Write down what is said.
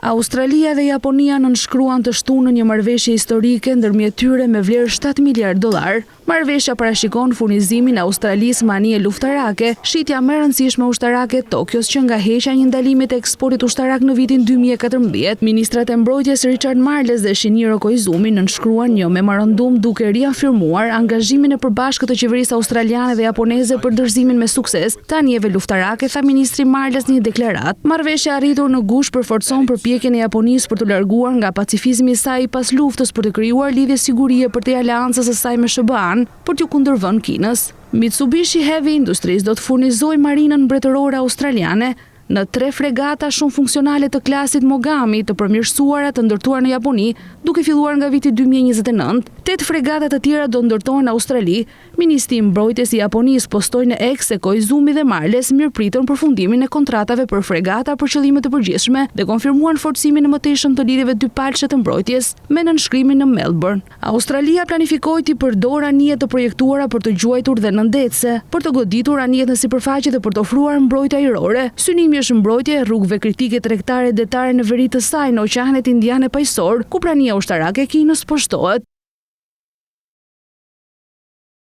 Australia dhe Japonia nënshkruan të shtunë një marrëveshje historike ndërmjet tyre me vlerë $7 miliardë. Marrëveshja parashikon furnizimin e Australisë me anije luftarake, shitja më e rëndësishme ushtarake e Tokios që nga heqja një ndalimit e eksportit ushtarak në vitin 2014. Ministrat e mbrojtjes Richard Marles dhe Shinichiro Koizumi nënshkruan një memorandum duke riafirmuar angazhimin e përbashkët të qeverisë australiane dhe japoneze për dorëzimin me sukses të anijeve luftarake, tha ministri Marles në një deklaratë. Marrëveshja arritur në Gush përforcon përpjekjen e Japonisë për të larguar nga pacifizmi i saj pas luftës për të krijuar lidhje sigurie përtej aleancës së saj me SBA-n për t'u kundërvënë Kinës. Mitsubishi Heavy Industries do të furnizojë marinën mbretërore australiane në 3 fregata shumë funksionale të klasit Mogami të përmirësuara të ndërtuar në Japoni, duke filluar nga viti 2029. 8 fregata të tjera do ndërtohen në Australi. Ministri i mbrojtjes i Japonisë postoi në X se Koizumi dhe Marles mirëpritën përfundimin e kontratave për fregata për qëllime të përgjithshme dhe konfirmuan forcimin e mëtejshëm të lidhjeve dypalçe të mbrojtjes me nënshkrimin në Melbourne. Australia planifikoi të përdorë anije të projektuara për të gjuajtur dhe nëndetse, për të goditur anijet në sipërfaqe dhe për të ofruar mbrojtje ajrore. Synimi është mbrojtje e rrugëve kritike tregtare detare në veri të saj në Oqeanet Indian e Paqësor, ku prania ushtarake e Kinës po shtohet.